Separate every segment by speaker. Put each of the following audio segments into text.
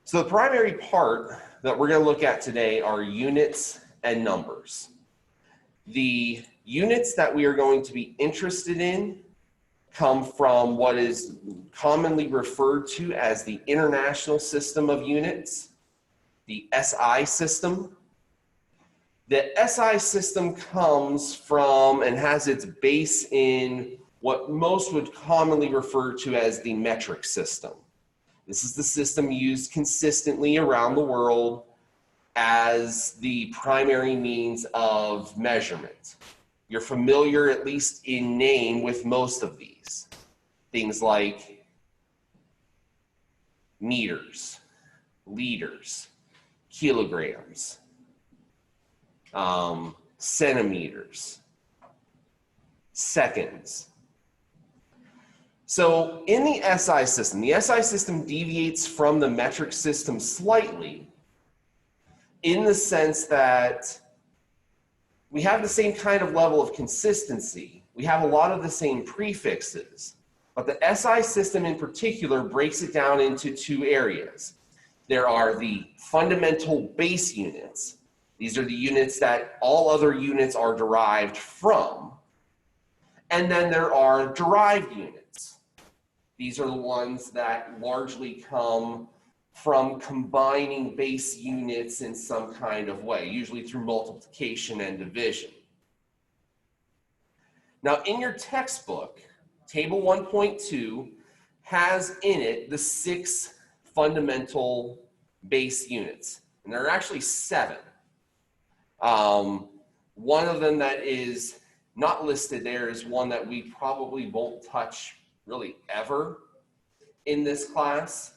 Speaker 1: So the primary part that we're going to look at today are units and numbers. The units that we are going to be interested in come from what is commonly referred to as the International System of Units, the SI system. The SI system comes from and has its base in what most would commonly refer to as the metric system. This is the system used consistently around the world as the primary means of measurement. You're familiar, at least in name, with most of these. Things like meters, liters, kilograms, centimeters, seconds. So in the SI system deviates from the metric system slightly in the sense that we have the same kind of level of consistency. We have a lot of the same prefixes, but the SI system in particular breaks it down into two areas. There are the fundamental base units. These are the units that all other units are derived from. And then there are derived units. These are the ones that largely come from combining base units in some kind of way, usually through multiplication and division. Now, in your textbook, Table 1.2 has in it the 6 fundamental base units, and there are actually 7. One of them that is not listed there is one that we probably won't touch really ever in this class.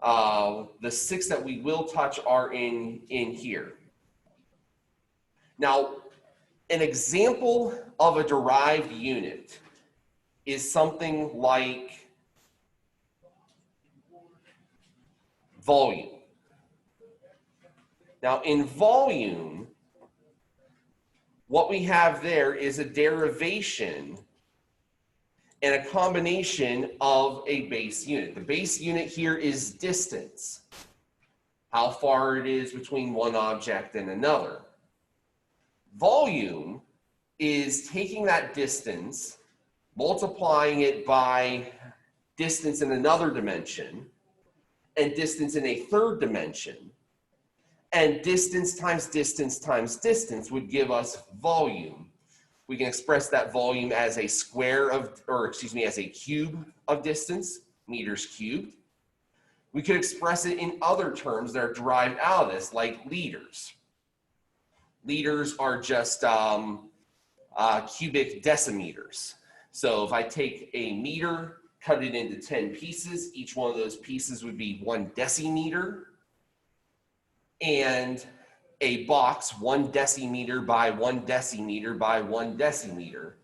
Speaker 1: The 6 that we will touch are in here. Now, an example of a derived unit is something like volume. Now, in volume, what we have there is a derivation and a combination of a base unit. The base unit here is distance, how far it is between one object and another. Volume is taking that distance, multiplying it by distance in another dimension, and distance in a third dimension, and distance times distance times distance would give us volume. We can express that volume as a square of, or excuse me, as a cube of distance, meters cubed. We could express it in other terms that are derived out of this, like liters. Liters are just cubic decimeters. So if I take a meter, cut it into 10 pieces, each one of those pieces would be 1 decimeter. And a box 1 decimeter by 1 decimeter by 1 decimeter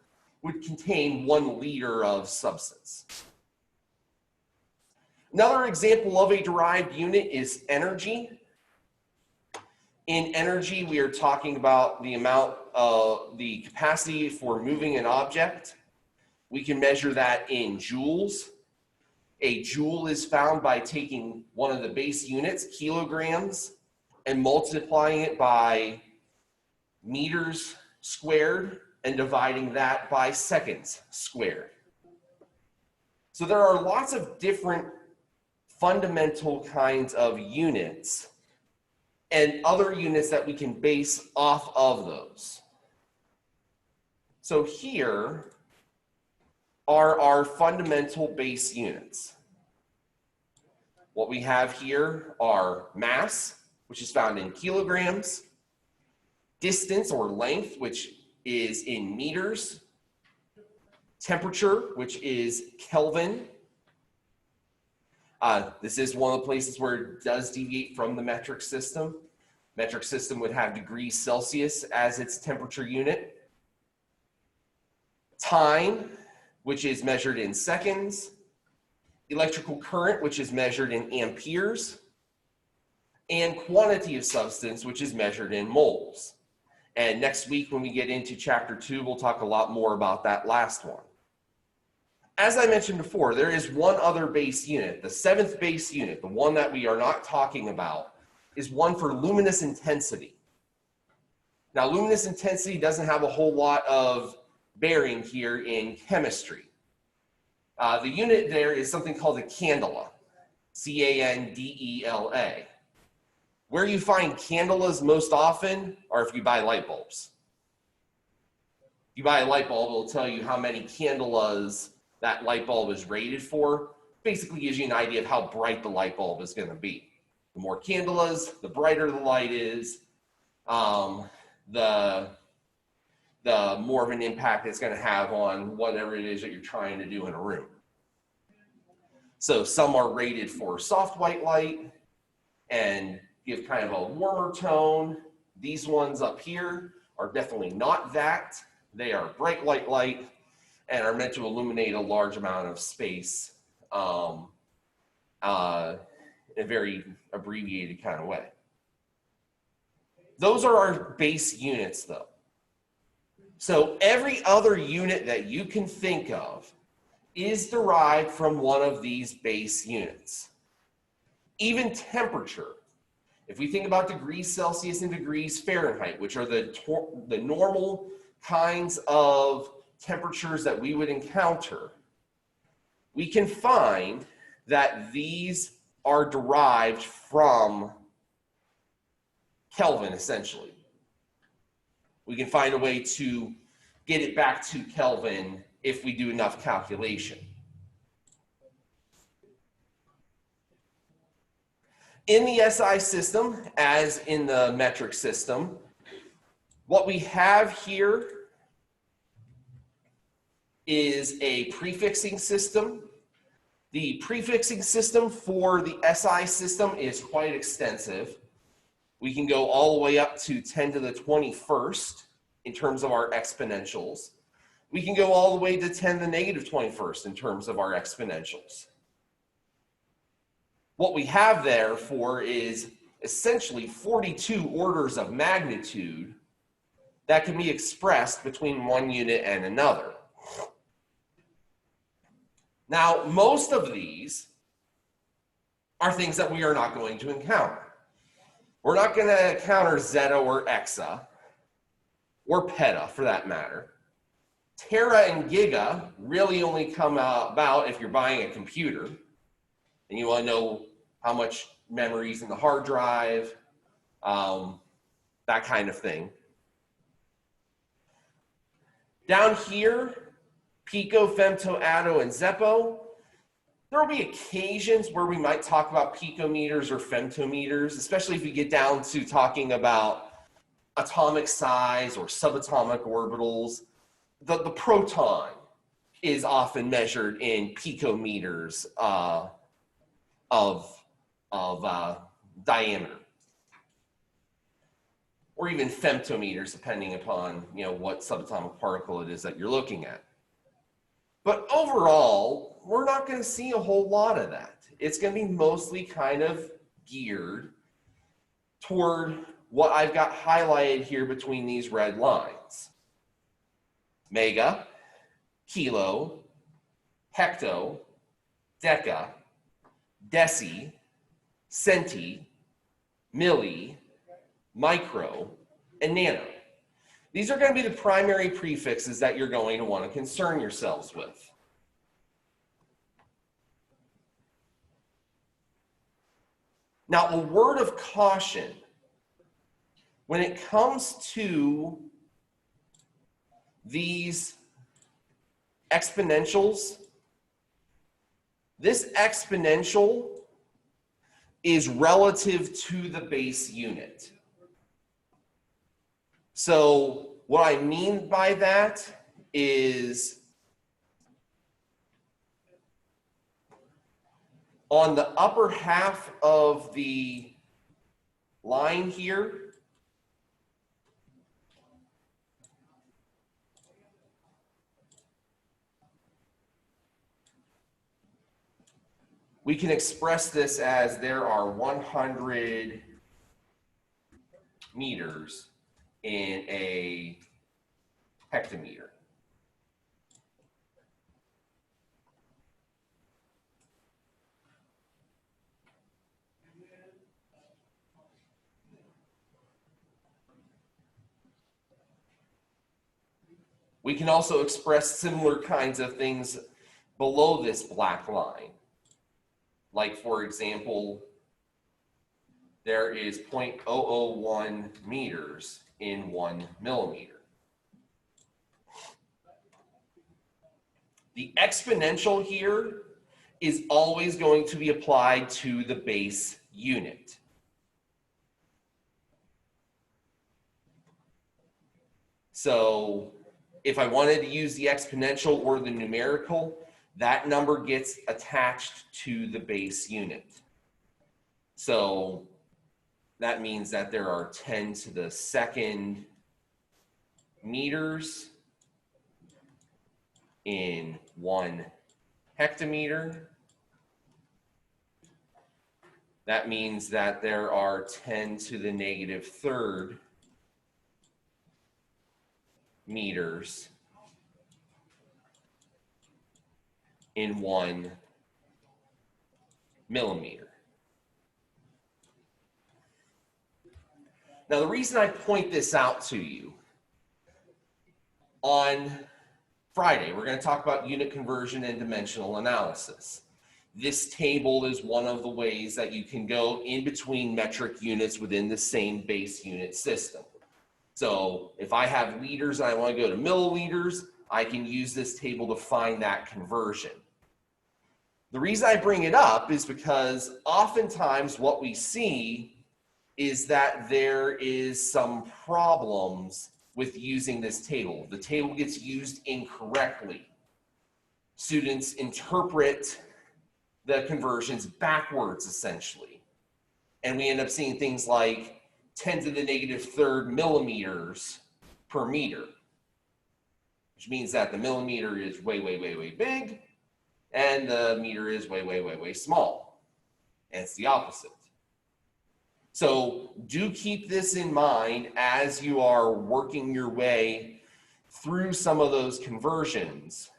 Speaker 1: would contain 1 liter of substance. Another example of a derived unit is energy. In energy, we are talking about the amount of the capacity for moving an object. We can measure that in joules. A joule is found by taking one of the base units, kilograms, and multiplying it by meters squared and dividing that by seconds squared. So there are lots of different fundamental kinds of units and other units that we can base off of those. So here are our fundamental base units. What we have here are mass, which is found in kilograms, distance or length, which is in meters, temperature, which is Kelvin. This is one of the places where it does deviate from the metric system. Metric system would have degrees Celsius as its temperature unit. Time, which is measured in seconds. Electrical current, which is measured in amperes. And quantity of substance, which is measured in moles. And next week, when we get into chapter 2, we'll talk a lot more about that last one. as I mentioned before, there is one other base unit. The seventh base unit, the one that we are not talking about, is one for luminous intensity. Now, luminous intensity doesn't have a whole lot of bearing here in chemistry. The unit there is something called a candela, C-A-N-D-E-L-A. Where you find candelas most often are if you buy light bulbs. If you buy a light bulb, it'll tell you how many candelas that light bulb is rated for. Basically gives you an idea of how bright the light bulb is going to be. The more candelas, the brighter the light is, the more of an impact it's going to have on whatever it is that you're trying to do in a room. So some are rated for soft white light and give kind of a warmer tone. These ones up here are definitely not that. They are bright white light and are meant to illuminate a large amount of space in a very abbreviated kind of way. Those are our base units though. So every other unit that you can think of is derived from one of these base units. Even temperature. If we think about degrees Celsius and degrees Fahrenheit, which are the normal kinds of temperatures that we would encounter, we can find that these are derived from Kelvin, essentially. We can find a way to get it back to Kelvin if we do enough calculation. In the SI system, as in the metric system, what we have here is a prefixing system. The prefixing system for the SI system is quite extensive. We can go all the way up to 10 to the 21st in terms of our exponentials. We can go all the way to 10 to the negative 21st in terms of our exponentials. What we have therefore is essentially 42 orders of magnitude that can be expressed between one unit and another. Now, most of these are things that we are not going to encounter. We're not going to encounter zeta or exa, or peta for that matter. Tera and giga really only come about if you're buying a computer and you want to know how much memory is in the hard drive, that kind of thing. Down here, pico, femto, atto, and zeppo. There will be occasions where we might talk about picometers or femtometers, especially if we get down to talking about atomic size or subatomic orbitals. The proton is often measured in picometers of diameter, or even femtometers, depending upon what subatomic particle it is that you're looking at. But overall, we're not going to see a whole lot of that. It's going to be mostly kind of geared toward what I've got highlighted here between these red lines. Mega, kilo, hecto, deca, deci, centi, milli, micro, and nano. These are going to be the primary prefixes that you're going to want to concern yourselves with. Now, a word of caution. When it comes to these exponentials, this exponential is relative to the base unit. So what I mean by that is on the upper half of the line here, we can express this as there are 100 meters in a hectometer. We can also express similar kinds of things below this black line. Like, for example, there is 0.001 meters in 1 millimeter. The exponential here is always going to be applied to the base unit. So if I wanted to use the exponential or the numerical, that number gets attached to the base unit. So that means that there are 10 to the second meters in 1 hectometer. That means that there are 10 to the negative third meters in 1 millimeter. Now, the reason I point this out to you, on Friday, we're going to talk about unit conversion and dimensional analysis. This table is one of the ways that you can go in between metric units within the same base unit system. So if I have liters and I want to go to milliliters, I can use this table to find that conversion. The reason I bring it up is because oftentimes what we see is that there is some problems with using this table. The table gets used incorrectly. Students interpret the conversions backwards, essentially. And we end up seeing things like 10 to the negative third millimeters per meter, which means that the millimeter is way, way, way, way big, and the meter is way, way, way, way small. And it's the opposite. So do keep this in mind as you are working your way through some of those conversions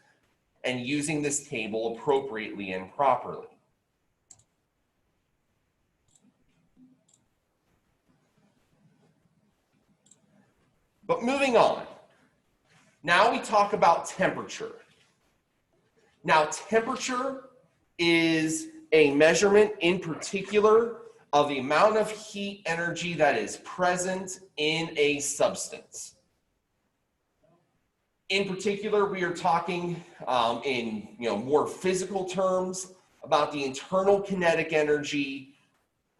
Speaker 1: and using this table appropriately and properly. But moving on, now we talk about temperature. Now, temperature is a measurement in particular of the amount of heat energy that is present in a substance. In particular, we are talking in more physical terms about the internal kinetic energy,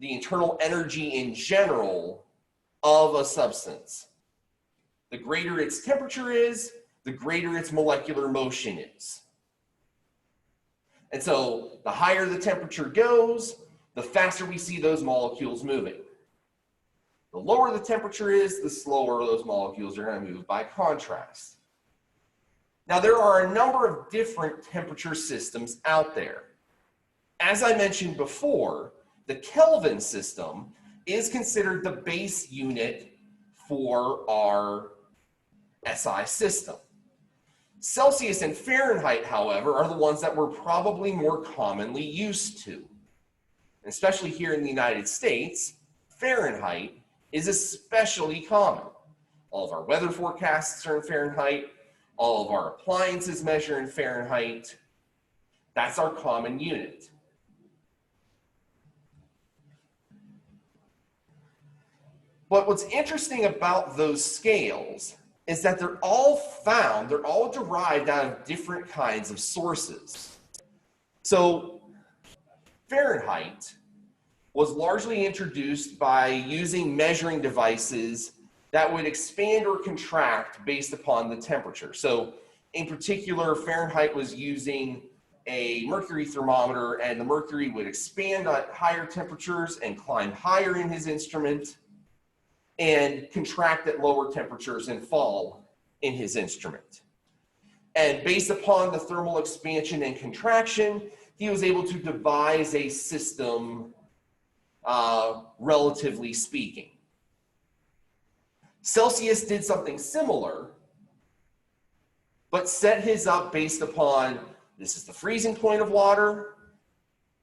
Speaker 1: the internal energy in general of a substance. The greater its temperature is, the greater its molecular motion is. And so the higher the temperature goes, the faster we see those molecules moving. The lower the temperature is, the slower those molecules are going to move by contrast. Now, there are a number of different temperature systems out there. As I mentioned before, the Kelvin system is considered the base unit for our SI system. Celsius and Fahrenheit, however, are the ones that we're probably more commonly used to. Especially here in the United States, Fahrenheit is especially common. All of our weather forecasts are in Fahrenheit. All of our appliances measure in Fahrenheit. That's our common unit. But what's interesting about those scales is that they're all derived out of different kinds of sources. So Fahrenheit was largely introduced by using measuring devices that would expand or contract based upon the temperature. So in particular, Fahrenheit was using a mercury thermometer, and the mercury would expand at higher temperatures and climb higher in his instrument, and contract at lower temperatures and fall in his instrument. And based upon the thermal expansion and contraction, he was able to devise a system, relatively speaking. Celsius did something similar, but set his up based upon this is the freezing point of water,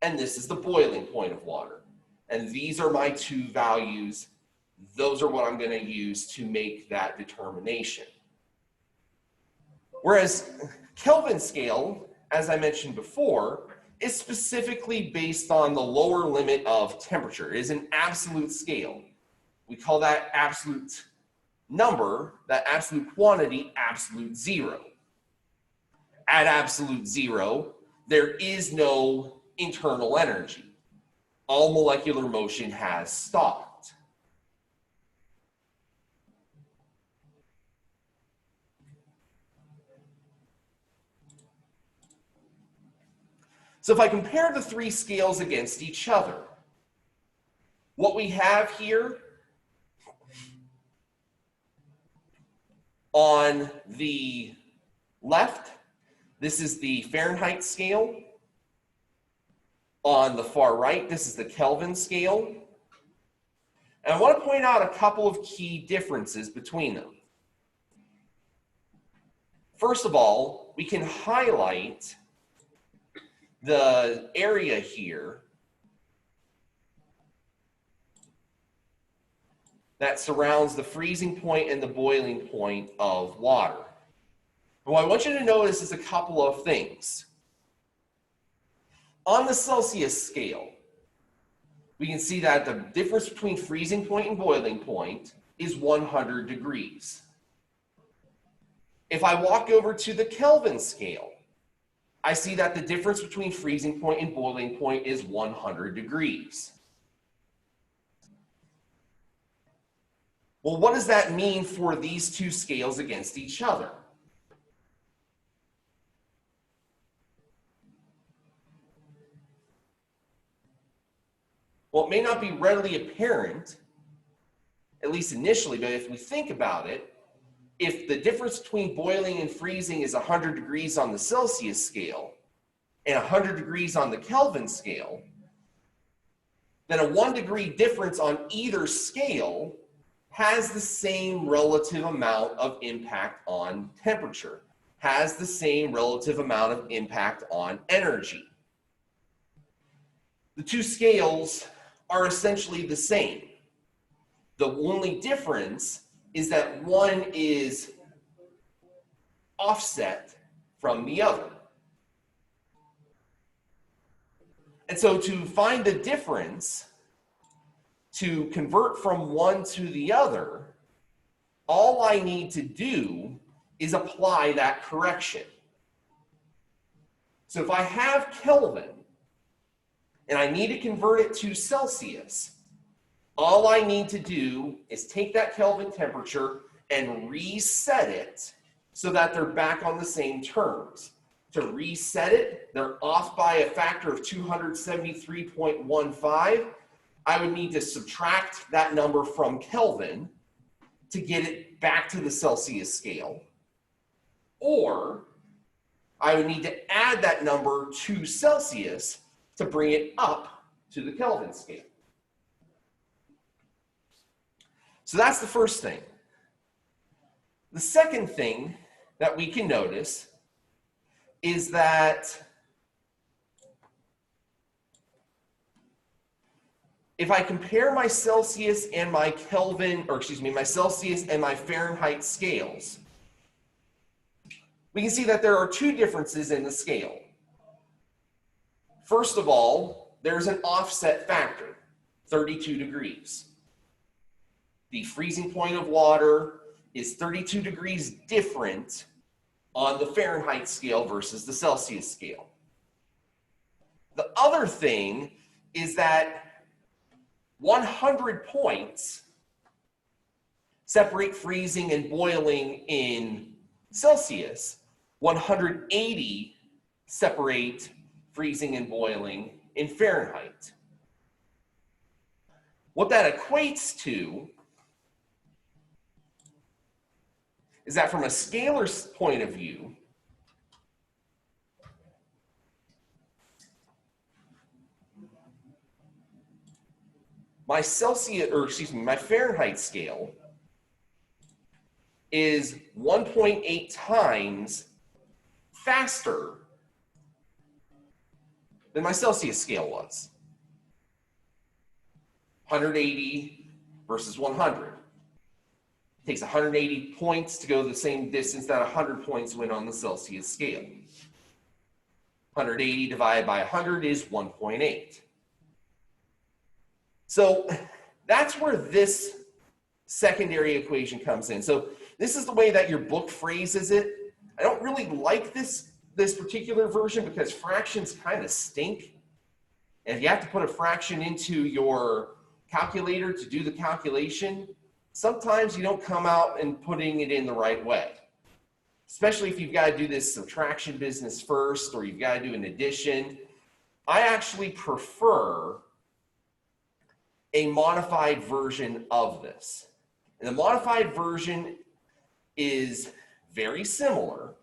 Speaker 1: and this is the boiling point of water. And these are my two values. Those are what I'm going to use to make that determination. Whereas Kelvin scale, as I mentioned before, is specifically based on the lower limit of temperature. It is an absolute scale. We call that absolute number, that absolute quantity, absolute zero. At absolute zero, there is no internal energy. All molecular motion has stopped. So if I compare the three scales against each other, what we have here on the left, this is the Fahrenheit scale. On the far right, this is the Kelvin scale. And I want to point out a couple of key differences between them. First of all, we can highlight the area here that surrounds the freezing point and the boiling point of water. And what I want you to notice is a couple of things. On the Celsius scale, we can see that the difference between freezing point and boiling point is 100 degrees. If I walk over to the Kelvin scale, I see that the difference between freezing point and boiling point is 100 degrees. Well, what does that mean for these two scales against each other? Well, it may not be readily apparent, at least initially, but if we think about it, if the difference between boiling and freezing is 100 degrees on the Celsius scale and 100 degrees on the Kelvin scale, then a 1 degree difference on either scale has the same relative amount of impact on temperature, has the same relative amount of impact on energy. The two scales are essentially the same. The only difference is that one is offset from the other. And so to find the difference, to convert from one to the other, all I need to do is apply that correction. So if I have Kelvin and I need to convert it to Celsius, all I need to do is take that Kelvin temperature and reset it so that they're back on the same terms. To reset it, they're off by a factor of 273.15. I would need to subtract that number from Kelvin to get it back to the Celsius scale. Or I would need to add that number to Celsius to bring it up to the Kelvin scale. So that's the first thing. The second thing that we can notice is that if I compare my Celsius and my Kelvin, or excuse me, my Celsius and my Fahrenheit scales, we can see that there are two differences in the scale. First of all, there's an offset factor, 32 degrees. The freezing point of water is 32 degrees different on the Fahrenheit scale versus the Celsius scale. The other thing is that 100 points separate freezing and boiling in Celsius. 180 separate freezing and boiling in Fahrenheit. What that equates to is that from a scalar point of view, my Celsius, or excuse me, my Fahrenheit scale is 1.8 times faster than my Celsius scale was. 180 versus 100. takes 180 points to go the same distance that 100 points went on the Celsius scale. 180 divided by 100 is 1.8. So that's where this secondary equation comes in. So this is the way that your book phrases it. I don't really like this particular version because fractions kind of stink. And if you have to put a fraction into your calculator to do the calculation, sometimes you don't come out and putting it in the right way. Especially if you've got to do this subtraction business first, or you've got to do an addition. I actually prefer a modified version of this. And the modified version is very similar.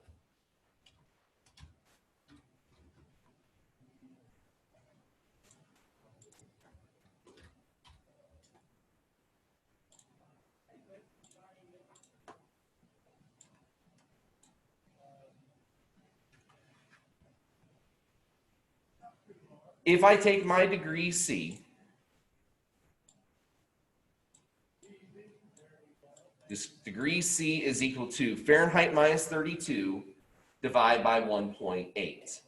Speaker 1: If I take my degree C, this degree C is equal to Fahrenheit minus 32 divided by 1.8.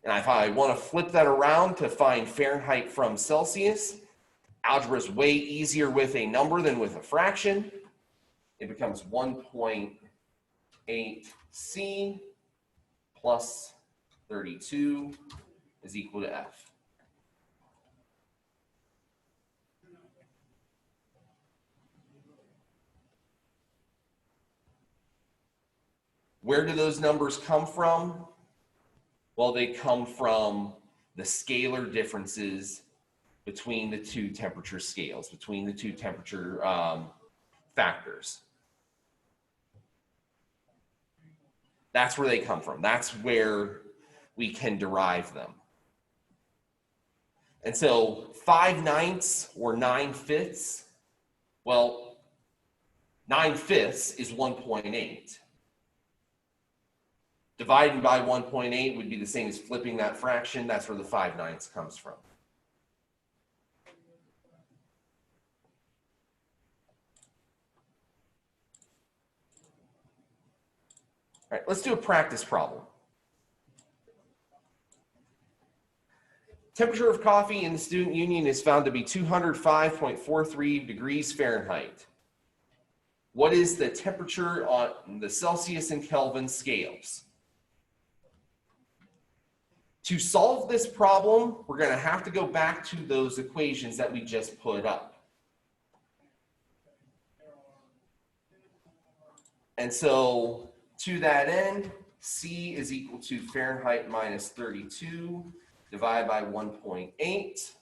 Speaker 1: And if I want to flip that around to find Fahrenheit from Celsius, algebra is way easier with a number than with a fraction. It becomes 1.8 C plus 32 is equal to F. Where do those numbers come from? Well, they come from the scalar differences between the two temperature scales, between the two temperature factors. That's where they come from. That's where we can derive them. And so 5/9 or 9/5, well, 9/5 is 1.8. Dividing by 1.8 would be the same as flipping that fraction. That's where the 5/9 comes from. All right, let's do a practice problem. Temperature of coffee in the student union is found to be 205.43 degrees Fahrenheit. What is the temperature on the Celsius and Kelvin scales? To solve this problem, we're going to have to go back to those equations that we just put up. And so to that end, C is equal to Fahrenheit minus 32 divided by 1.8.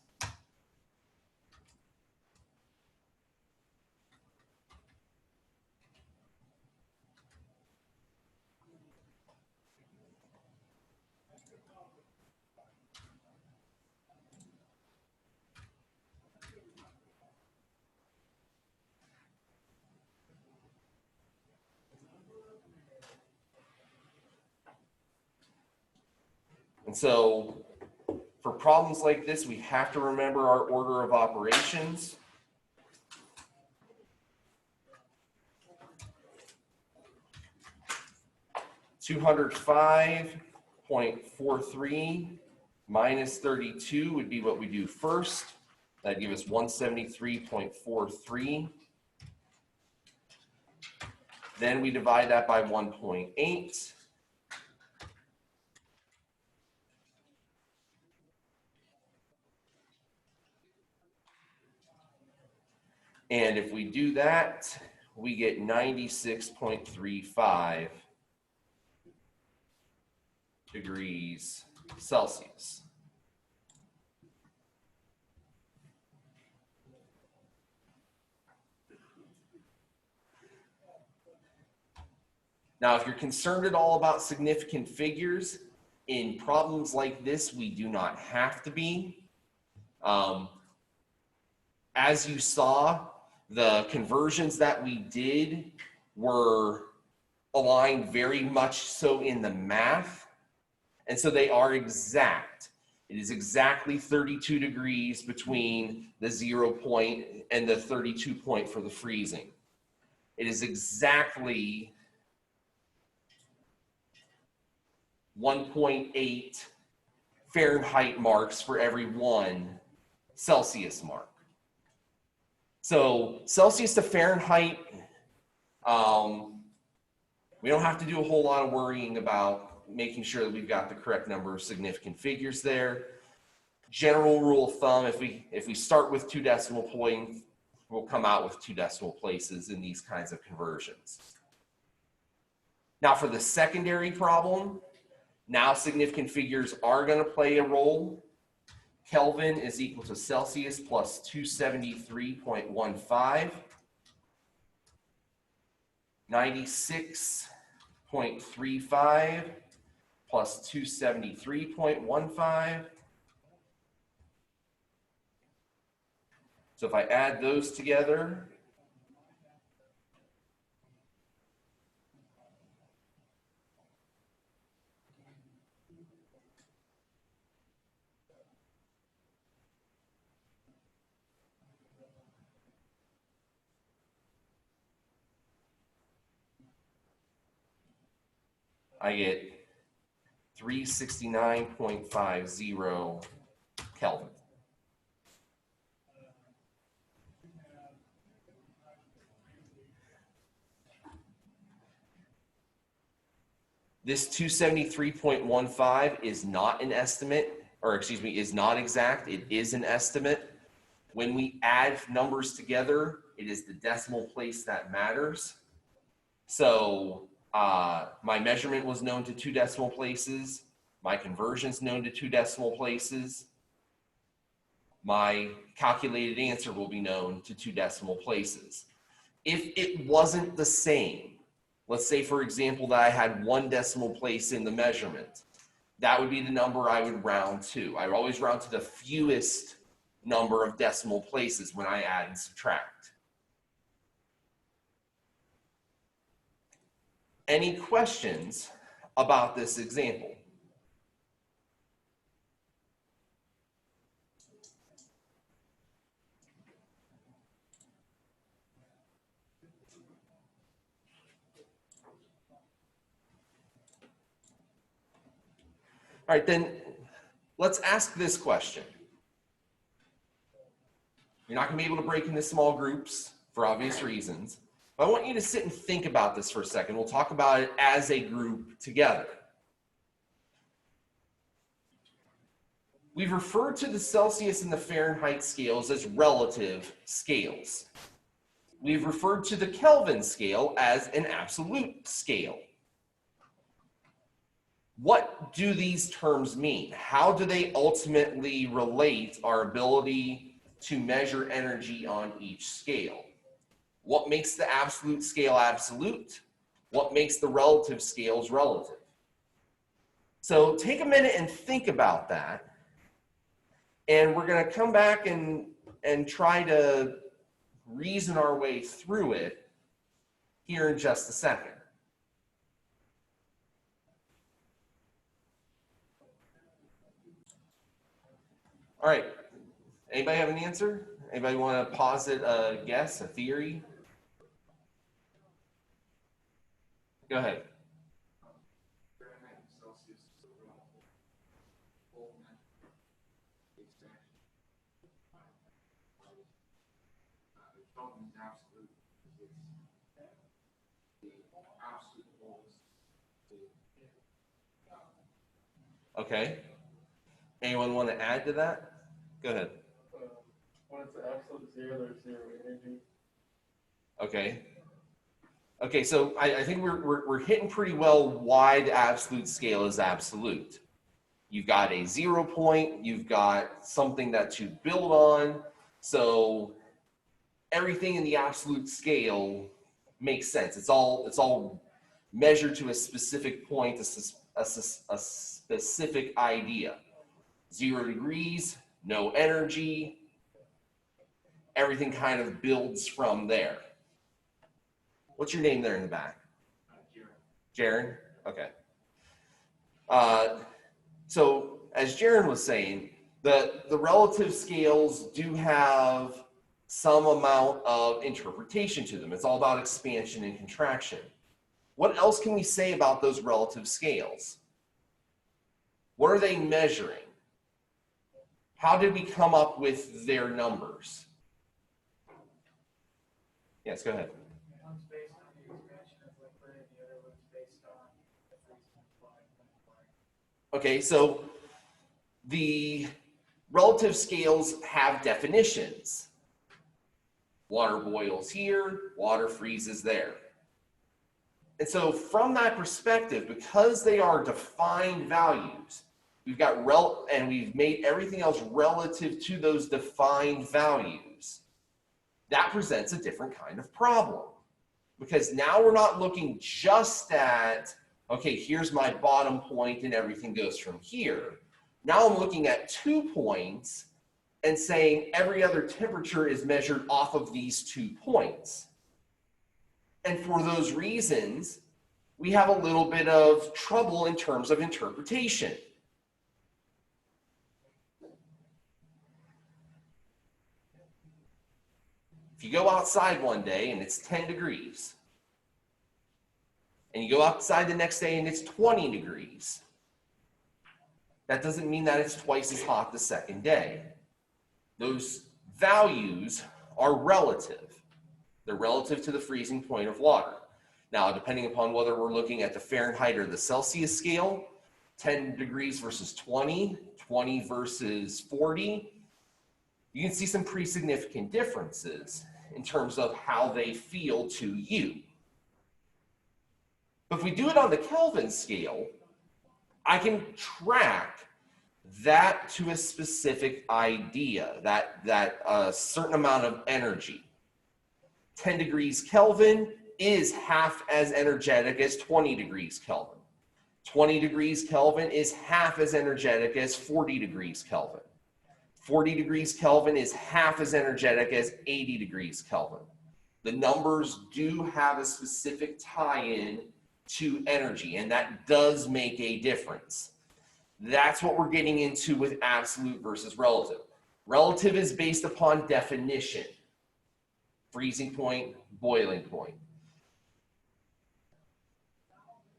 Speaker 1: And so for problems like this, we have to remember our order of operations. $205.43 minus 32 would be what we do first. That'd give us 173.43. Then we divide that by 1.8. And if we do that, we get 96.35 degrees Celsius. Now, if you're concerned at all about significant figures, in problems like this, we do not have to be. As you saw, the conversions that we did were aligned very much so in the math, and so they are exact. It is exactly 32 degrees between the 0 point and the 32 point for the freezing. It is exactly 1.8 Fahrenheit marks for every 1 Celsius mark. So Celsius to Fahrenheit, we don't have to do a whole lot of worrying about making sure that we've got the correct number of significant figures there. General rule of thumb, if we start with 2 decimal points, we'll come out with 2 decimal places in these kinds of conversions. Now for the secondary problem, now significant figures are going to play a role. Kelvin is equal to Celsius plus 273.15. 96.35 plus 273.15. So if I add those together, I get 369.50 Kelvin. This 273.15 is not an estimate, or excuse me, is not exact. It is an estimate. When we add numbers together, it is the decimal place that matters. So my measurement was known to 2 decimal places. My conversion's known to 2 decimal places. My calculated answer will be known to 2 decimal places. If it wasn't the same, let's say, for example, that I had 1 decimal place in the measurement, that would be the number I would round to. I would always round to the fewest number of decimal places when I add and subtract. Any questions about this example? All right, then let's ask this question. You're not going to be able to break into small groups for obvious reasons, but I want you to sit and think about this for a second. We'll talk about it as a group together. We've referred to the Celsius and the Fahrenheit scales as relative scales. We've referred to the Kelvin scale as an absolute scale. What do these terms mean? How do they ultimately relate our ability to measure energy on each scale? What makes the absolute scale absolute? What makes the relative scales relative? So take a minute and think about that. And we're going to come back and try to reason our way through it here in just a second. All right. Anybody have an answer? Anybody want to posit a guess, a theory? Go ahead. Okay. Anyone want to add to that? Go ahead.
Speaker 2: When it's absolute 0, there's 0 energy.
Speaker 1: Okay. Okay, so I think we're hitting pretty well why the absolute scale is absolute. You've got a 0 point, you've got something that you build on, so everything in the absolute scale makes sense. It's all measured to a specific point, a specific idea. 0 degrees, no energy, everything kind of builds from there. What's your name there in the back?
Speaker 2: Jaron.
Speaker 1: Jaron? Okay. So as Jaron was saying, the relative scales do have some amount of interpretation to them. It's all about expansion and contraction. What else can we say about those relative scales? What are they measuring? How did we come up with their numbers? Yes, go ahead.
Speaker 2: One's based on the expansion of liquid and the other one's based on the freezing point.
Speaker 1: Okay, so the relative scales have definitions. Water boils here, water freezes there. And so from that perspective, because they are defined values, we've got and we've made everything else relative to those defined values, that presents a different kind of problem. Because now we're not looking just at, okay, here's my bottom point and everything goes from here. Now I'm looking at 2 points and saying every other temperature is measured off of these 2 points. And for those reasons, we have a little bit of trouble in terms of interpretation. If you go outside one day and it's 10 degrees, and you go outside the next day and it's 20 degrees, that doesn't mean that it's twice as hot the second day. Those values are relative. They're relative to the freezing point of water. Now, depending upon whether we're looking at the Fahrenheit or the Celsius scale, 10 degrees versus 20, 20 versus 40, you can see some pretty significant differences in terms of how they feel to you. But if we do it on the Kelvin scale, I can track that to a specific idea, that certain amount of energy. 10 degrees Kelvin is half as energetic as 20 degrees Kelvin. 20 degrees Kelvin is half as energetic as 40 degrees Kelvin. 40 degrees Kelvin is half as energetic as 80 degrees Kelvin. The numbers do have a specific tie-in to energy, and that does make a difference. That's what we're getting into with absolute versus relative. Relative is based upon definition. Freezing point, boiling point.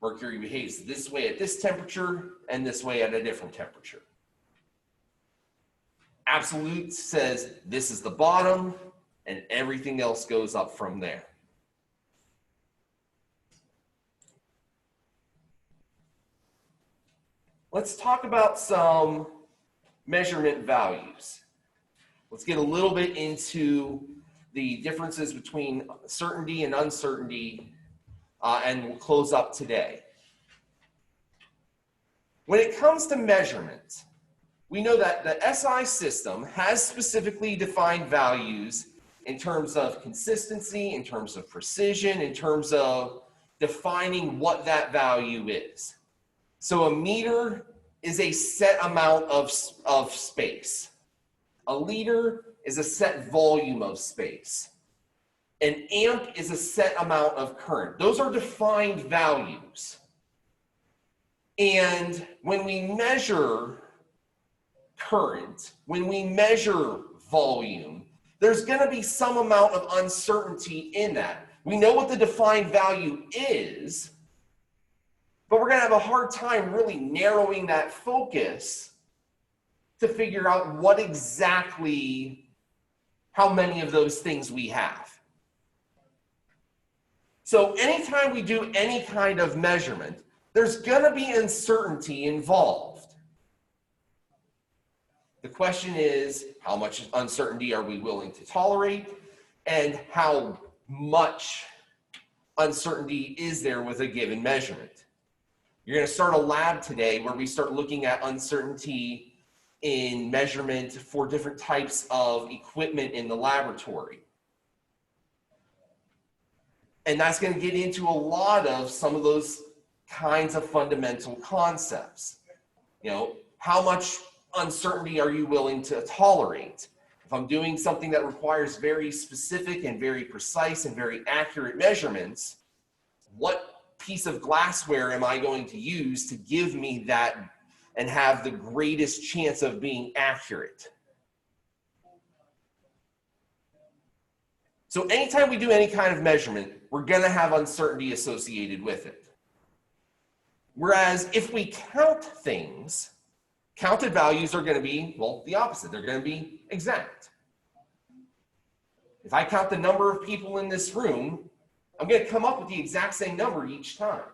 Speaker 1: Mercury behaves this way at this temperature and this way at a different temperature. Absolute says this is the bottom and everything else goes up from there. Let's talk about some measurement values. Let's get a little bit into the differences between certainty and uncertainty, and we'll close up today. When it comes to measurement, we know that the SI system has specifically defined values in terms of consistency, in terms of precision, in terms of defining what that value is. So a meter is a set amount of space. A liter is a set volume of space. An amp is a set amount of current. Those are defined values. And when we measure current, when we measure volume, there's going to be some amount of uncertainty in that. We know what the defined value is, but we're going to have a hard time really narrowing that focus to figure out what exactly, how many of those things we have. So anytime we do any kind of measurement, there's going to be uncertainty involved. The question is, how much uncertainty are we willing to tolerate, and how much uncertainty is there with a given measurement? You're going to start a lab today where we start looking at uncertainty in measurement for different types of equipment in the laboratory. And that's going to get into a lot of some of those kinds of fundamental concepts. You know, how much uncertainty are you willing to tolerate? If I'm doing something that requires very specific and very precise and very accurate measurements, what piece of glassware am I going to use to give me that and have the greatest chance of being accurate. So anytime we do any kind of measurement, we're going to have uncertainty associated with it. Whereas if we count things, counted values are going to be, well, the opposite. They're going to be exact. If I count the number of people in this room, I'm going to come up with the exact same number each time.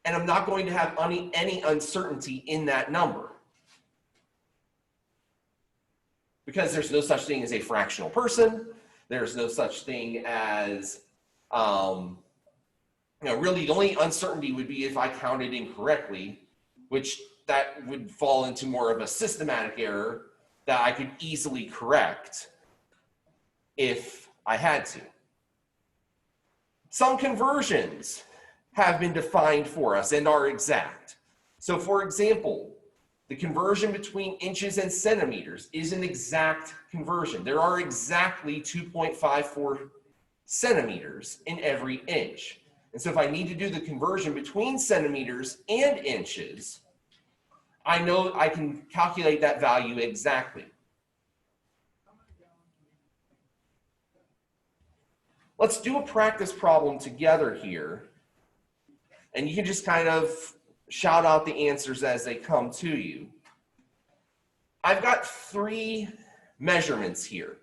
Speaker 1: And I'm not going to have any uncertainty in that number. Because there's no such thing as a fractional person. There's no such thing as, really the only uncertainty would be if I counted incorrectly, which that would fall into more of a systematic error that I could easily correct if I had to. Some conversions have been defined for us and are exact. So for example, the conversion between inches and centimeters is an exact conversion. There are exactly 2.54 centimeters in every inch. And so if I need to do the conversion between centimeters and inches, I know I can calculate that value exactly. Let's do a practice problem together here. And you can just kind of shout out the answers as they come to you. I've got 3 measurements here.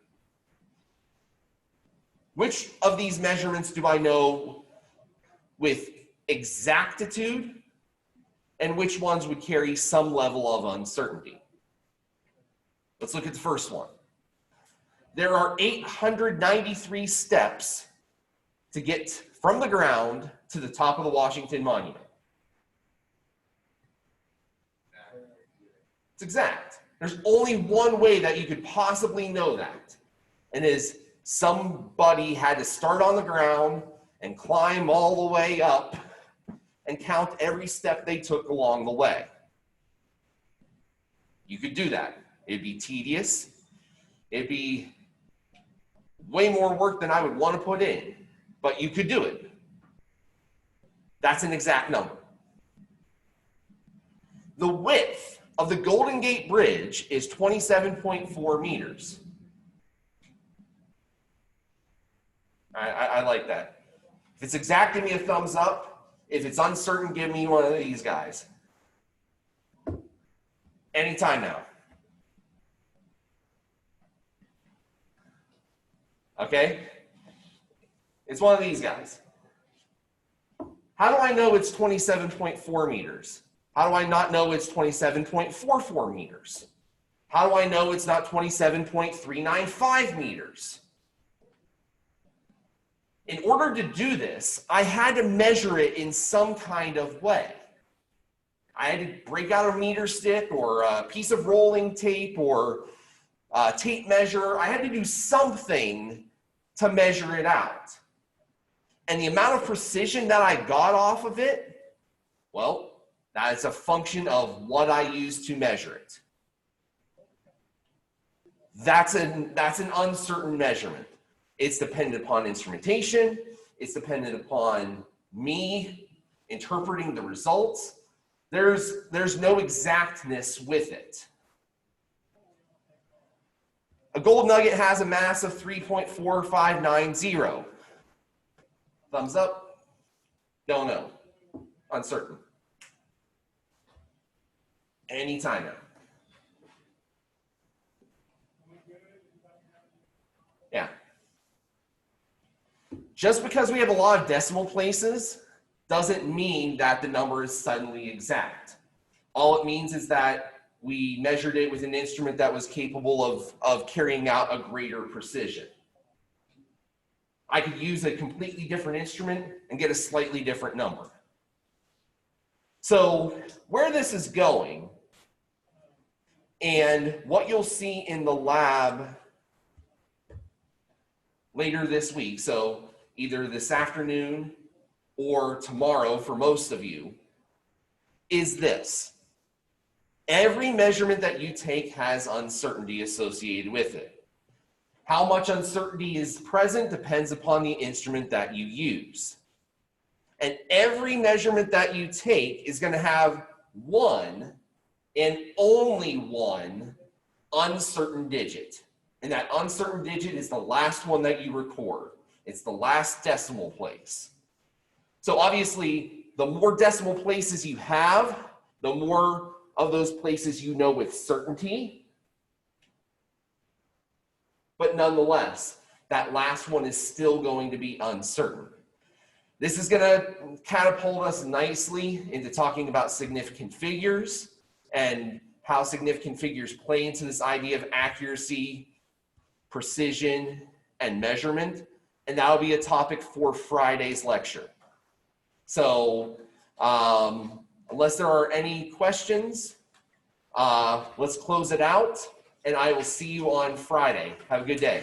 Speaker 1: Which of these measurements do I know with exactitude, and which ones would carry some level of uncertainty? Let's look at the first one. There are 893 steps to get from the ground to the top of the Washington Monument. It's exact. There's only one way that you could possibly know that, and is somebody had to start on the ground and climb all the way up and count every step they took along the way. You could do that. It'd be tedious. It'd be way more work than I would want to put in, but you could do it. That's an exact number. The width of the Golden Gate Bridge is 27.4 meters. I like that. If it's exact, give me a thumbs up. If it's uncertain, give me one of these guys. Anytime now. Okay? It's one of these guys. How do I know it's 27.4 meters? How do I not know it's 27.44 meters? How do I know it's not 27.395 meters? In order to do this, I had to measure it in some kind of way. I had to break out a meter stick or a piece of rolling tape or a tape measure. I had to do something to measure it out. And the amount of precision that I got off of it, well, that's a function of what I used to measure it. That's an uncertain measurement. It's dependent upon instrumentation. It's dependent upon me interpreting the results. There's no exactness with it. A gold nugget has a mass of 3.4590. Thumbs up? Don't know. Uncertain. Anytime now. Yeah. Just because we have a lot of decimal places doesn't mean that the number is suddenly exact. All it means is that we measured it with an instrument that was capable of carrying out a greater precision. I could use a completely different instrument and get a slightly different number. So where this is going, and what you'll see in the lab later this week, so either this afternoon or tomorrow for most of you, is this. Every measurement that you take has uncertainty associated with it. How much uncertainty is present depends upon the instrument that you use. And every measurement that you take is going to have one and only one uncertain digit. And that uncertain digit is the last one that you record. It's the last decimal place. So obviously, the more decimal places you have, the more of those places you know with certainty. But nonetheless, that last one is still going to be uncertain. This is going to catapult us nicely into talking about significant figures and how significant figures play into this idea of accuracy, precision, and measurement. And that'll be a topic for Friday's lecture. So unless there are any questions, let's close it out, and I will see you on Friday. Have a good day.